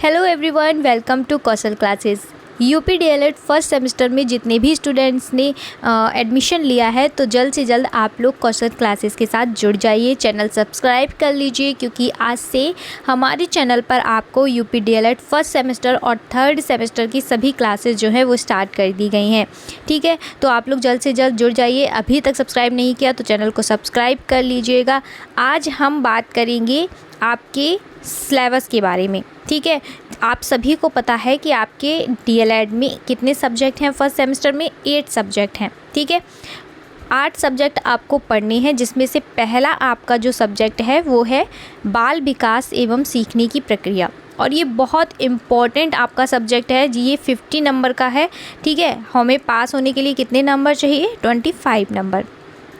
Hello everyone, welcome to Kaushal classes. UP DElEd first semester में जितने भी स्टूडेंट्स ने एडमिशन लिया है तो जल्द से जल्द आप लोग कौशल क्लासेस के साथ जुड़ जाइए। चैनल सब्सक्राइब कर लीजिए क्योंकि आज से हमारे चैनल पर आपको यूपी डीएलएड फर्स्ट सेमेस्टर और थर्ड सेमेस्टर की सभी क्लासेस जो है वो स्टार्ट कर दी गई हैं। ठीक है, तो आप लोग जल्द से जल्द जुड़ जाइए। अभी तक सब्सक्राइब नहीं किया तो चैनल को सब्सक्राइब कर लीजिएगा। आज हम बात करेंगे आपके सिलेबस के बारे में। ठीक है, आप सभी को पता है कि आपके डीएलएड में कितने सब्जेक्ट हैं। फर्स्ट सेमेस्टर में 8 सब्जेक्ट हैं। ठीक है, 8 सब्जेक्ट आपको पढ़ने हैं, जिसमें से पहला आपका जो सब्जेक्ट है वो है बाल विकास एवं सीखने की प्रक्रिया, और ये बहुत इम्पॉर्टेंट आपका सब्जेक्ट है जी। ये 50 नंबर का है। ठीक है, हमें पास होने के लिए कितने नंबर चाहिए? 25 नंबर।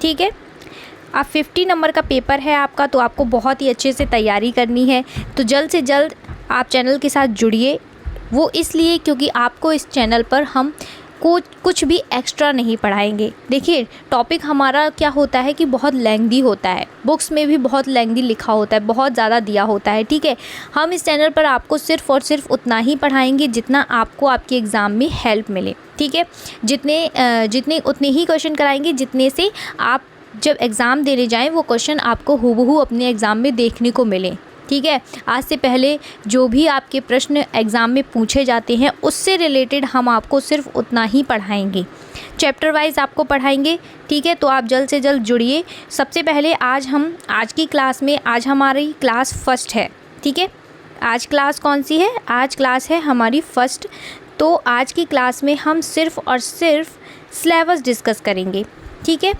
ठीक है, आप 50 नंबर का पेपर है आपका, तो आपको बहुत ही अच्छे से तैयारी करनी है। तो जल्द से जल्द आप चैनल के साथ जुड़िए। वो इसलिए क्योंकि आपको इस चैनल पर हम कुछ भी एक्स्ट्रा नहीं पढ़ाएंगे। देखिए, टॉपिक हमारा क्या होता है कि बहुत लेंथी होता है, बुक्स में भी बहुत लेंथी लिखा होता है, बहुत ज़्यादा दिया होता है। ठीक है, हम इस चैनल पर आपको सिर्फ़ और सिर्फ उतना ही पढ़ाएंगे जितना आपको आपके एग्ज़ाम में हेल्प मिले। ठीक है, जितने उतने ही क्वेश्चन कराएंगे जितने से आप जब एग्ज़ाम देने जाएं वो क्वेश्चन आपको हूबहू अपने एग्ज़ाम में देखने को मिले। ठीक है, आज से पहले जो भी आपके प्रश्न एग्ज़ाम में पूछे जाते हैं उससे रिलेटेड हम आपको सिर्फ उतना ही पढ़ाएंगे, चैप्टर वाइज आपको पढ़ाएंगे। ठीक है, तो आप जल्द से जल्द जुड़िए। सबसे पहले आज की क्लास में आज हमारी क्लास फर्स्ट है। ठीक है, आज क्लास कौन सी है? आज क्लास है हमारी फर्स्ट। तो आज की क्लास में हम सिर्फ़ और सिर्फ सिलेबस डिस्कस करेंगे। ठीक है,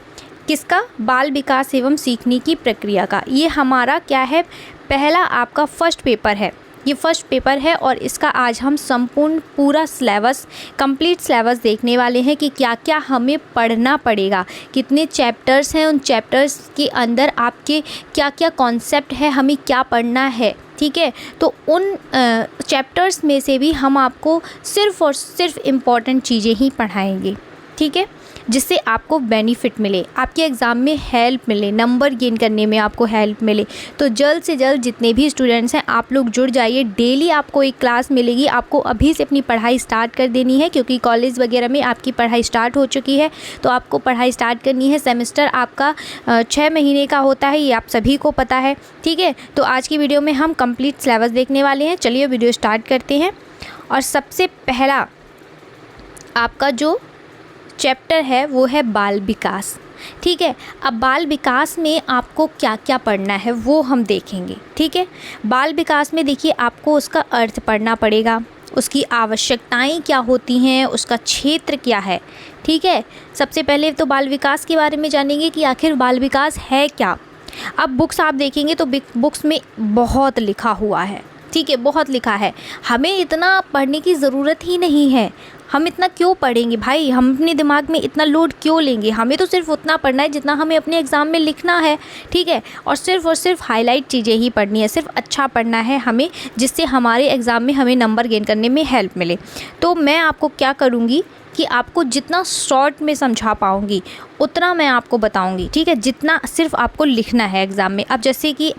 किसका? बाल विकास एवं सीखने की प्रक्रिया का। ये हमारा क्या है? पहला आपका फर्स्ट पेपर है। ये फर्स्ट पेपर है और इसका आज हम संपूर्ण पूरा सिलेबस, कंप्लीट सिलेबस देखने वाले हैं कि क्या क्या हमें पढ़ना पड़ेगा, कितने चैप्टर्स हैं, उन चैप्टर्स के अंदर आपके क्या क्या कॉन्सेप्ट है, हमें क्या पढ़ना है। ठीक है, तो उन चैप्टर्स में से भी हम आपको सिर्फ़ और सिर्फ इम्पॉर्टेंट चीज़ें ही पढ़ाएंगे। ठीक है, जिससे आपको बेनिफिट मिले, आपके एग्ज़ाम में हेल्प मिले, नंबर गेन करने में आपको हेल्प मिले। तो जल्द से जल्द जितने भी स्टूडेंट्स हैं आप लोग जुड़ जाइए। डेली आपको एक क्लास मिलेगी। आपको अभी से अपनी पढ़ाई स्टार्ट कर देनी है क्योंकि कॉलेज वगैरह में आपकी पढ़ाई स्टार्ट हो चुकी है। तो आपको पढ़ाई स्टार्ट करनी है। सेमेस्टर आपका 6 महीने का होता है, ये आप सभी को पता है। ठीक है, तो आज की वीडियो में हम कंप्लीट सिलेबस देखने वाले हैं। चलिए वीडियो स्टार्ट करते हैं। और सबसे पहला आपका जो चैप्टर है वो है बाल विकास। ठीक है, अब बाल विकास में आपको क्या क्या पढ़ना है वो हम देखेंगे। ठीक है, बाल विकास में देखिए आपको उसका अर्थ पढ़ना पड़ेगा, उसकी आवश्यकताएं क्या होती हैं, उसका क्षेत्र क्या है। ठीक है, सबसे पहले तो बाल विकास के बारे में जानेंगे कि आखिर बाल विकास है क्या। अब बुक्स आप देखेंगे तो बुक्स में बहुत लिखा हुआ है। ठीक है, बहुत लिखा है। हमें इतना पढ़ने की ज़रूरत ही नहीं है। हम इतना क्यों पढ़ेंगे भाई? हम अपने दिमाग में इतना लोड क्यों लेंगे? हमें तो सिर्फ उतना पढ़ना है जितना हमें अपने एग्ज़ाम में लिखना है। ठीक है, और सिर्फ हाईलाइट चीज़ें ही पढ़नी है, सिर्फ अच्छा पढ़ना है हमें, जिससे हमारे एग्ज़ाम में हमें नंबर गेन करने में हेल्प मिले। तो मैं आपको क्या करूँगी कि आपको जितना शॉर्ट में समझा पाऊँगी उतना मैं आपको बताऊँगी। ठीक है, जितना सिर्फ आपको लिखना है एग्ज़ाम में। अब जैसे कि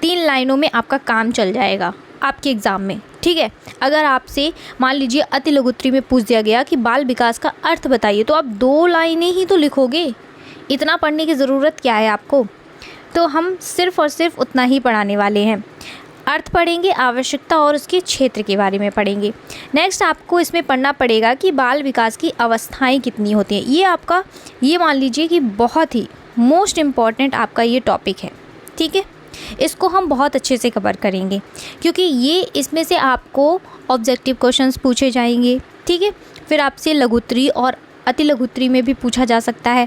3 लाइनों में आपका काम चल जाएगा आपके एग्ज़ाम में। ठीक है, अगर आपसे मान लीजिए अति लघुत्री में पूछ दिया गया कि बाल विकास का अर्थ बताइए, तो आप 2 लाइनें ही तो लिखोगे। इतना पढ़ने की ज़रूरत क्या है आपको? तो हम सिर्फ़ और सिर्फ उतना ही पढ़ाने वाले हैं। अर्थ पढ़ेंगे, आवश्यकता और उसके क्षेत्र के बारे में पढ़ेंगे। नेक्स्ट आपको इसमें पढ़ना पड़ेगा कि बाल विकास की अवस्थाएं कितनी होती हैं। ये मान लीजिए कि बहुत ही मोस्ट इम्पॉर्टेंट आपका ये टॉपिक है। ठीक है, इसको हम बहुत अच्छे से कवर करेंगे क्योंकि इसमें से आपको ऑब्जेक्टिव क्वेश्चंस पूछे जाएंगे। ठीक है, फिर आपसे लघुत्री और अति लघुत्री में भी पूछा जा सकता है।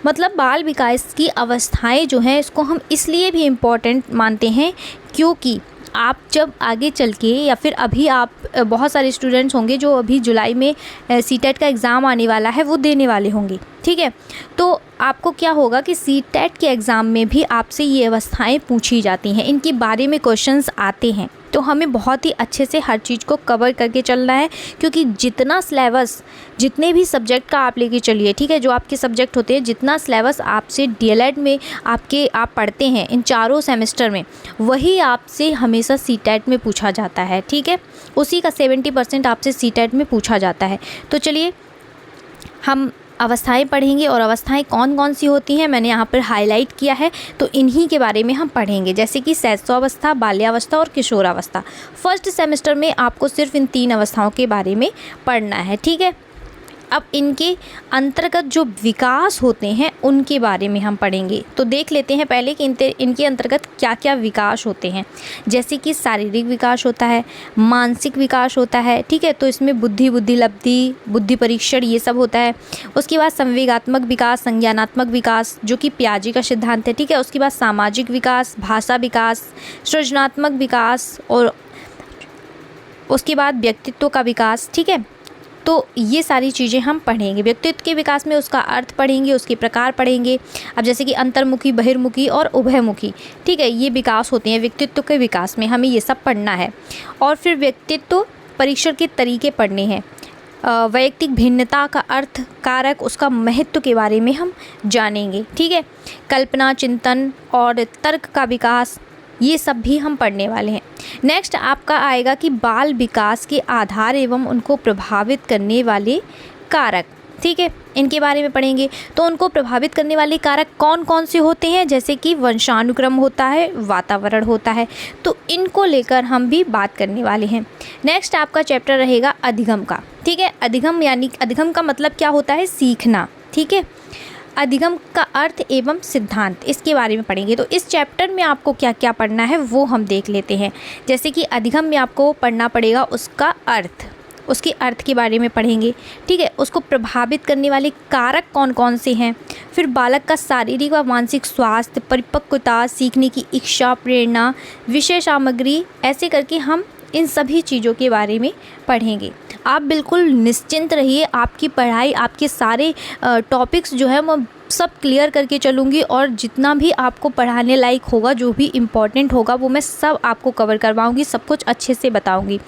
मतलब बाल विकास की अवस्थाएं जो हैं इसको हम इसलिए भी इम्पॉर्टेंट मानते हैं क्योंकि आप जब आगे चल के, या फिर अभी आप बहुत सारे स्टूडेंट्स होंगे जो अभी जुलाई में सीटेट का एग्ज़ाम आने वाला है वो देने वाले होंगे। ठीक है, तो आपको क्या होगा कि सीटेट के एग्ज़ाम में भी आपसे ये अवस्थाएं पूछी जाती हैं, इनके बारे में क्वेश्चंस आते हैं। तो हमें बहुत ही अच्छे से हर चीज़ को कवर करके चलना है, क्योंकि जितना सिलेबस, जितने भी सब्जेक्ट का आप लेके चलिए, ठीक है, जो आपके सब्जेक्ट होते हैं, जितना सिलेबस आपसे डीएलएड में आप पढ़ते हैं इन चारों सेमेस्टर में, वही आपसे हमेशा सीटेट में पूछा जाता है, ठीक है, उसी का 70% आपसे सीटेट में पूछा जाता है। तो चलिए हम अवस्थाएं पढ़ेंगे, और अवस्थाएं कौन कौन सी होती हैं मैंने यहाँ पर हाईलाइट किया है, तो इन्हीं के बारे में हम पढ़ेंगे, जैसे कि शैशवावस्था, बाल्यावस्था और किशोरावस्था। फर्स्ट सेमेस्टर में आपको सिर्फ इन 3 अवस्थाओं के बारे में पढ़ना है, ठीक है। अब इनके अंतर्गत जो विकास होते हैं उनके बारे में हम पढ़ेंगे। तो देख लेते हैं पहले कि इनके अंतर्गत क्या क्या विकास होते हैं। जैसे कि शारीरिक विकास होता है, मानसिक विकास होता है, ठीक है, तो इसमें बुद्धिलब्धि, बुद्धि परीक्षण, ये सब होता है। उसके बाद संवेगात्मक विकास, संज्ञानात्मक विकास, जो कि पियाजे का सिद्धांत है, ठीक है। उसके बाद सामाजिक विकास, भाषा विकास, सृजनात्मक विकास, और उसके बाद व्यक्तित्व का विकास, ठीक है। तो ये सारी चीज़ें हम पढ़ेंगे। व्यक्तित्व के विकास में उसका अर्थ पढ़ेंगे, उसके प्रकार पढ़ेंगे। अब जैसे कि अंतर्मुखी, बहिर्मुखी और उभयमुखी, ठीक है, ये विकास होते हैं व्यक्तित्व के विकास में, हमें ये सब पढ़ना है। और फिर व्यक्तित्व परीक्षण के तरीके पढ़ने हैं। वैयक्तिक भिन्नता का अर्थ, कारक, उसका महत्व के बारे में हम जानेंगे, ठीक है। कल्पना, चिंतन और तर्क का विकास, ये सब भी हम पढ़ने वाले हैं। नेक्स्ट आपका आएगा कि बाल विकास के आधार एवं उनको प्रभावित करने वाले कारक, ठीक है, इनके बारे में पढ़ेंगे। तो उनको प्रभावित करने वाले कारक कौन कौन से होते हैं, जैसे कि वंशानुक्रम होता है, वातावरण होता है, तो इनको लेकर हम भी बात करने वाले हैं। नेक्स्ट आपका चैप्टर रहेगा अधिगम का, ठीक है। अधिगम यानी अधिगम का मतलब क्या होता है, सीखना, ठीक है। अधिगम का अर्थ एवं सिद्धांत, इसके बारे में पढ़ेंगे। तो इस चैप्टर में आपको क्या क्या पढ़ना है वो हम देख लेते हैं। जैसे कि अधिगम में आपको पढ़ना पड़ेगा उसका अर्थ, उसके अर्थ के बारे में पढ़ेंगे, ठीक है। उसको प्रभावित करने वाले कारक कौन कौन से हैं। फिर बालक का शारीरिक व मानसिक स्वास्थ्य, परिपक्वता, सीखने की इच्छा, प्रेरणा, विषय सामग्री, ऐसे करके हम इन सभी चीज़ों के बारे में पढ़ेंगे। आप बिल्कुल निश्चिंत रहिए, आपकी पढ़ाई, आपके सारे टॉपिक्स जो है मैं सब क्लियर करके चलूँगी, और जितना भी आपको पढ़ाने लायक होगा, जो भी इम्पॉर्टेंट होगा, वो मैं सब आपको कवर करवाऊँगी, सब कुछ अच्छे से बताऊँगी।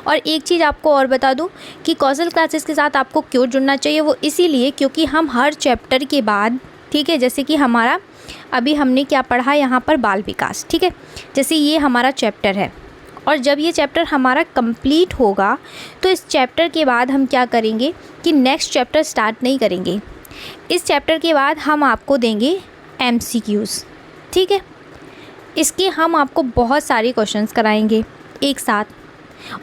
और एक चीज़ आपको और बता दूँ कि कौशल क्लासेस के साथ आपको क्यों जुड़ना चाहिए, वो इसीलिए क्योंकि हम हर चैप्टर के बाद, ठीक है, जैसे कि हमारा अभी हमने क्या पढ़ा यहाँ पर, बाल विकास, ठीक है, जैसे ये हमारा चैप्टर है, और जब ये चैप्टर हमारा कंप्लीट होगा तो इस चैप्टर के बाद हम क्या करेंगे कि नेक्स्ट चैप्टर स्टार्ट नहीं करेंगे। इस चैप्टर के बाद हम आपको देंगे MCQs, ठीक है। इसके हम आपको बहुत सारे क्वेश्चंस कराएंगे एक साथ,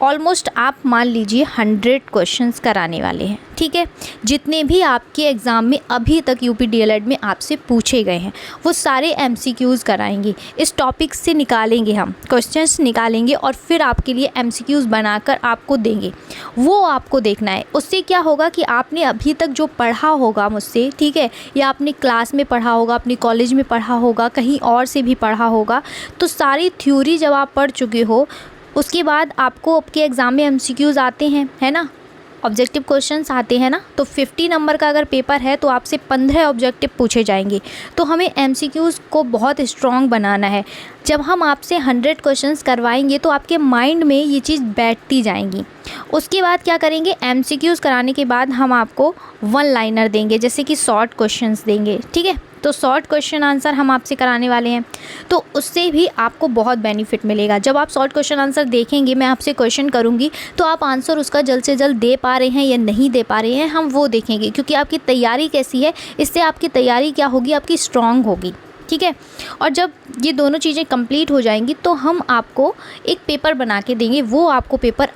ऑलमोस्ट आप मान लीजिए 100 क्वेश्चंस कराने वाले हैं, ठीक है। जितने भी आपके एग्ज़ाम में अभी तक यूपी डीएलएड में आपसे पूछे गए हैं वो सारे MCQs कराएंगे। इस टॉपिक से निकालेंगे, हम क्वेश्चंस निकालेंगे और फिर आपके लिए MCQs बनाकर आपको देंगे, वो आपको देखना है। उससे क्या होगा कि आपने अभी तक जो पढ़ा होगा मुझसे, ठीक है, या अपनी क्लास में पढ़ा होगा, अपने कॉलेज में पढ़ा होगा, कहीं और से भी पढ़ा होगा, तो सारी थ्योरी जब आप पढ़ चुके हो, उसके बाद आपको आपके एग्ज़ाम में MCQs आते हैं, है ना, ऑब्जेक्टिव क्वेश्चंस आते हैं ना, तो 50 नंबर का अगर पेपर है तो आपसे 15 ऑब्जेक्टिव पूछे जाएंगे। तो हमें MCQs को बहुत स्ट्रॉन्ग बनाना है। जब हम आपसे 100 क्वेश्चंस करवाएंगे तो आपके माइंड में ये चीज़ बैठती जाएंगी। उसके बाद क्या करेंगे, MCQs कराने के बाद हम आपको 1 लाइनर देंगे, जैसे कि शॉर्ट क्वेश्चंस देंगे, ठीक है। तो शॉर्ट क्वेश्चन आंसर हम आपसे कराने वाले हैं, तो उससे भी आपको बहुत बेनिफिट मिलेगा। जब आप शॉर्ट क्वेश्चन आंसर देखेंगे, मैं आपसे क्वेश्चन करूंगी तो आप आंसर उसका जल्द से जल्द दे पा रहे हैं या नहीं दे पा रहे हैं, हम वो देखेंगे, क्योंकि आपकी तैयारी कैसी है, इससे आपकी तैयारी क्या होगी, आपकी स्ट्रॉन्ग होगी, ठीक है। और जब ये दोनों चीज़ें कंप्लीट हो जाएंगी तो हम आपको एक पेपर बना के देंगे। वो आपको पेपर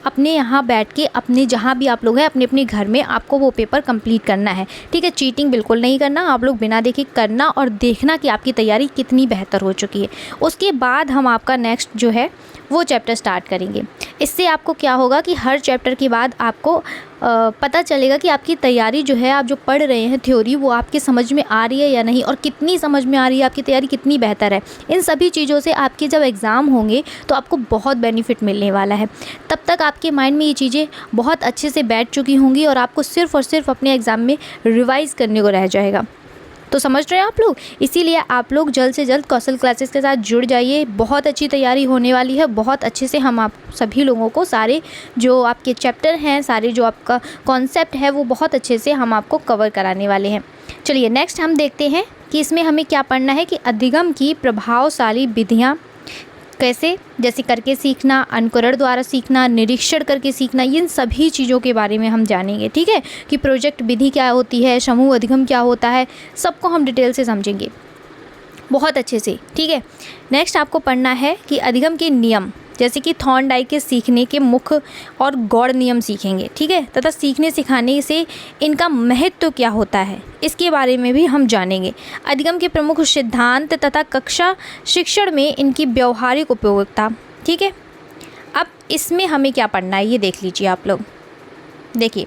अपने यहाँ बैठ के, अपने जहाँ भी आप लोग हैं, अपने अपने घर में आपको वो पेपर कंप्लीट करना है, ठीक है। चीटिंग बिल्कुल नहीं करना, आप लोग बिना देखे करना और देखना कि आपकी तैयारी कितनी बेहतर हो चुकी है। उसके बाद हम आपका नेक्स्ट जो है वो चैप्टर स्टार्ट करेंगे। इससे आपको क्या होगा कि हर चैप्टर के बाद आपको पता चलेगा कि आपकी तैयारी जो है, आप जो पढ़ रहे हैं थ्योरी, वो आपके समझ में आ रही है या नहीं, और कितनी समझ में आ रही है, आपकी तैयारी कितनी बेहतर है। इन सभी चीज़ों से आपके जब एग्ज़ाम होंगे तो आपको बहुत बेनिफिट मिलने वाला है। तब तक आपके माइंड में ये चीज़ें बहुत अच्छे से बैठ चुकी होंगी और आपको सिर्फ़ और सिर्फ अपने एग्ज़ाम में रिवाइज़ करने को रह जाएगा। तो समझ रहे हैं आप लोग, इसीलिए आप लोग जल्द से जल्द कौशल क्लासेस के साथ जुड़ जाइए। बहुत अच्छी तैयारी होने वाली है, बहुत अच्छे से हम आप सभी लोगों को सारे जो आपके चैप्टर हैं, सारे जो आपका कॉन्सेप्ट है वो बहुत अच्छे से हम आपको कवर कराने वाले हैं। चलिए नेक्स्ट हम देखते हैं कि इसमें हमें क्या पढ़ना है कि अधिगम की प्रभावशाली विधियाँ कैसे, जैसे करके सीखना, अनुकरण द्वारा सीखना, निरीक्षण करके सीखना, इन सभी चीज़ों के बारे में हम जानेंगे। ठीक है, कि प्रोजेक्ट विधि क्या होती है, समूह अधिगम क्या होता है, सबको हम डिटेल से समझेंगे बहुत अच्छे से। ठीक है, नेक्स्ट आपको पढ़ना है कि अधिगम के नियम, जैसे कि थॉर्नडाइक के सीखने के मुख्य और गौड़ नियम सीखेंगे। ठीक है, तथा सीखने सिखाने से इनका महत्व क्या होता है इसके बारे में भी हम जानेंगे। अधिगम के प्रमुख सिद्धांत तथा कक्षा शिक्षण में इनकी व्यवहारिक उपयोगिता। ठीक है, अब इसमें हमें क्या पढ़ना है ये देख लीजिए आप लोग। देखिए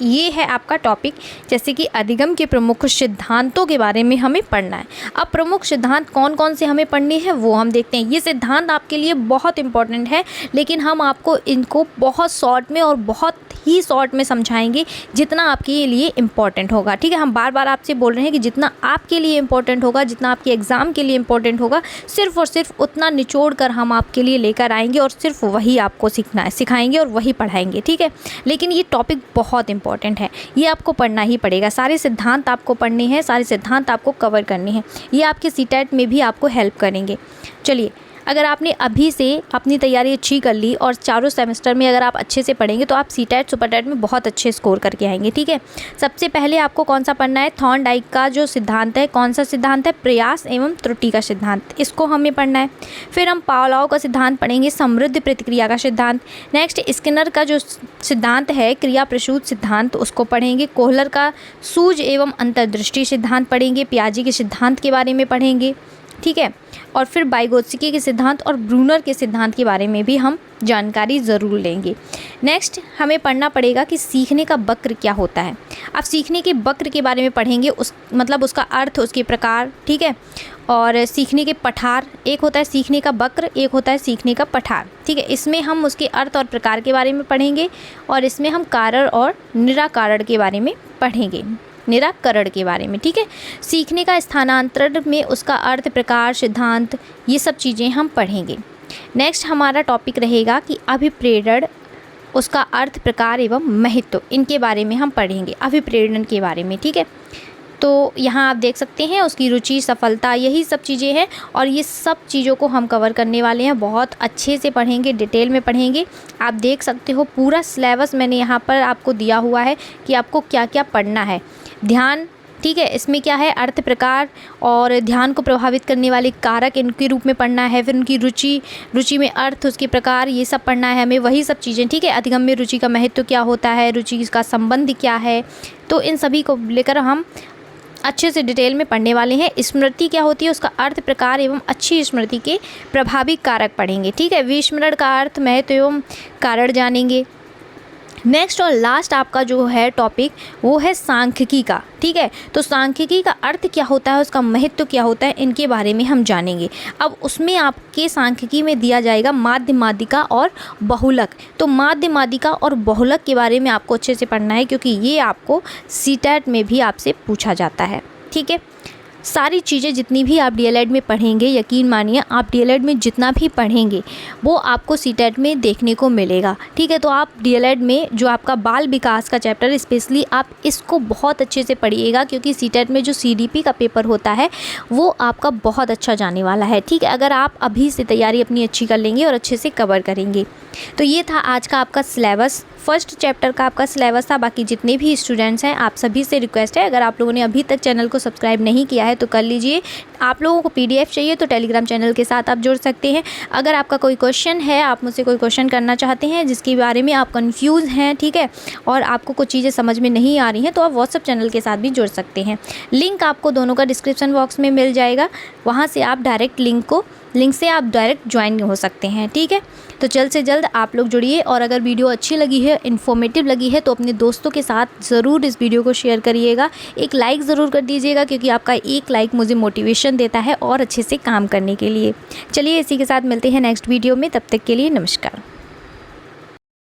ये है आपका टॉपिक, जैसे कि अधिगम के प्रमुख सिद्धांतों के बारे में हमें पढ़ना है। अब प्रमुख सिद्धांत कौन कौन से हमें पढ़ने हैं वो हम देखते हैं। ये सिद्धांत आपके लिए बहुत इंपॉर्टेंट है, लेकिन हम आपको इनको बहुत शॉर्ट में और बहुत ही शॉर्ट में समझाएंगे जितना आपके लिए इम्पॉर्टेंट होगा। ठीक है, हम बार बार आपसे बोल रहे हैं कि जितना आपके लिए इम्पॉर्टेंट होगा, जितना आपके एग्ज़ाम के लिए इम्पॉर्टेंट होगा, सिर्फ और सिर्फ उतना निचोड़ कर हम आपके लिए लेकर आएंगे और सिर्फ वही आपको सीखना है, सिखाएंगे और वही पढ़ाएंगे। ठीक है, लेकिन ये टॉपिक बहुत इंपॉर्टेंट है, ये आपको पढ़ना ही पड़ेगा। सारे सिद्धांत आपको पढ़ने हैं, सारे सिद्धांत आपको कवर करने हैं, ये आपके सीटेट में भी आपको हेल्प करेंगे। चलिए, अगर आपने अभी से अपनी तैयारी अच्छी कर ली और चारों सेमेस्टर में अगर आप अच्छे से पढ़ेंगे तो आप सीटेट सुपरटेट में बहुत अच्छे स्कोर करके आएंगे। ठीक है, सबसे पहले आपको कौन सा पढ़ना है, थॉर्नडाइक का जो सिद्धांत है, कौन सा सिद्धांत है, प्रयास एवं त्रुटि का सिद्धांत, इसको हमें पढ़ना है। फिर हम पावलोव का सिद्धांत पढ़ेंगे, समृद्ध प्रतिक्रिया का सिद्धांत। नेक्स्ट स्किनर का जो सिद्धांत है, क्रिया प्रसूत सिद्धांत, उसको पढ़ेंगे। कोहलर का सूझ एवं अंतर्दृष्टि सिद्धांत पढ़ेंगे। पियाजे के सिद्धांत के बारे में पढ़ेंगे। ठीक है, और फिर वाइगोत्स्की के सिद्धांत और ब्रूनर के सिद्धांत के बारे में भी हम जानकारी ज़रूर लेंगे। नेक्स्ट हमें पढ़ना पड़ेगा कि सीखने का वक्र क्या होता है। आप सीखने के वक्र के बारे में पढ़ेंगे, उस मतलब उसका अर्थ, उसके प्रकार। ठीक है, और सीखने के पठार, एक होता है सीखने का वक्र, एक होता है सीखने का पठार। ठीक है, इसमें हम उसके अर्थ और प्रकार के बारे में पढ़ेंगे और इसमें हम कारण और निराकरण के बारे में पढ़ेंगे, निराकरण के बारे में। ठीक है, सीखने का स्थानांतरण में उसका अर्थ, प्रकार, सिद्धांत, ये सब चीज़ें हम पढ़ेंगे। नेक्स्ट हमारा टॉपिक रहेगा कि अभिप्रेरण, उसका अर्थ, प्रकार एवं महत्व, इनके बारे में हम पढ़ेंगे, अभिप्रेरण के बारे में। ठीक है, तो यहाँ आप देख सकते हैं उसकी रुचि, सफलता, यही सब चीज़ें हैं और ये सब चीज़ों को हम कवर करने वाले हैं, बहुत अच्छे से पढ़ेंगे, डिटेल में पढ़ेंगे। आप देख सकते हो पूरा सिलेबस मैंने यहाँ पर आपको दिया हुआ है कि आपको क्या क्या पढ़ना है। ध्यान, ठीक है, इसमें क्या है, अर्थ, प्रकार और ध्यान को प्रभावित करने वाले कारक, इनके रूप में पढ़ना है। फिर उनकी रुचि, रुचि में अर्थ, उसके प्रकार, ये सब पढ़ना है हमें, वही सब चीज़ें। ठीक है, अधिगम में रुचि का महत्व क्या होता है, रुचि का संबंध क्या है, तो इन सभी को लेकर हम अच्छे से डिटेल में पढ़ने वाले हैं। स्मृति क्या होती है, उसका अर्थ, प्रकार एवं अच्छी स्मृति के प्रभावी कारक पढ़ेंगे। ठीक है, विस्मरण का अर्थ, महत्व एवं कारण जानेंगे। नेक्स्ट और लास्ट आपका जो है टॉपिक वो है सांख्यिकी का। ठीक है, तो सांख्यिकी का अर्थ क्या होता है, उसका महत्व क्या होता है, इनके बारे में हम जानेंगे। अब उसमें आपके सांख्यिकी में दिया जाएगा माध्य, माध्यिका और बहुलक। तो माध्य, माध्यिका और बहुलक के बारे में आपको अच्छे से पढ़ना है, क्योंकि ये आपको सीटेट में भी आपसे पूछा जाता है। ठीक है, सारी चीज़ें जितनी भी आप डीएलएड में पढ़ेंगे, यकीन मानिए आप डीएलएड में जितना भी पढ़ेंगे वो आपको सीटेट में देखने को मिलेगा। ठीक है, तो आप डीएलएड में जो आपका बाल विकास का चैप्टर, स्पेशली आप इसको बहुत अच्छे से पढ़िएगा, क्योंकि सीटेट में जो सीडीपी का पेपर होता है वो आपका बहुत अच्छा जाने वाला है। ठीक है, अगर आप अभी से तैयारी अपनी अच्छी कर लेंगे और अच्छे से कवर करेंगे। तो ये था आज का आपका सिलेबस, फर्स्ट चैप्टर का आपका सिलेबस था। बाकी जितने भी स्टूडेंट्स हैं, आप सभी से रिक्वेस्ट है, अगर आप लोगों ने अभी तक चैनल को सब्सक्राइब नहीं किया है तो कर लीजिए। आप लोगों को पीडीएफ चाहिए तो टेलीग्राम चैनल के साथ आप जुड़ सकते हैं। अगर आपका कोई क्वेश्चन है, आप मुझसे कोई क्वेश्चन करना चाहते हैं जिसके बारे में आप कंफ्यूज हैं, ठीक है, और आपको कुछ चीज़ें समझ में नहीं आ रही हैं, तो आप व्हाट्सएप चैनल के साथ भी जुड़ सकते हैं। लिंक आपको दोनों का डिस्क्रिप्शन बॉक्स में मिल जाएगा, वहाँ से आप डायरेक्ट लिंक से आप डायरेक्ट ज्वाइन हो सकते हैं। ठीक है, तो जल्द से जल्द आप लोग जुड़िए, और अगर वीडियो अच्छी लगी है, इन्फॉर्मेटिव लगी है, तो अपने दोस्तों के साथ ज़रूर इस वीडियो को शेयर करिएगा। एक लाइक ज़रूर कर दीजिएगा, क्योंकि आपका एक लाइक मुझे मोटिवेशन देता है और अच्छे से काम करने के लिए। चलिए, इसी के साथ मिलते हैं नेक्स्ट वीडियो में, तब तक के लिए नमस्कार।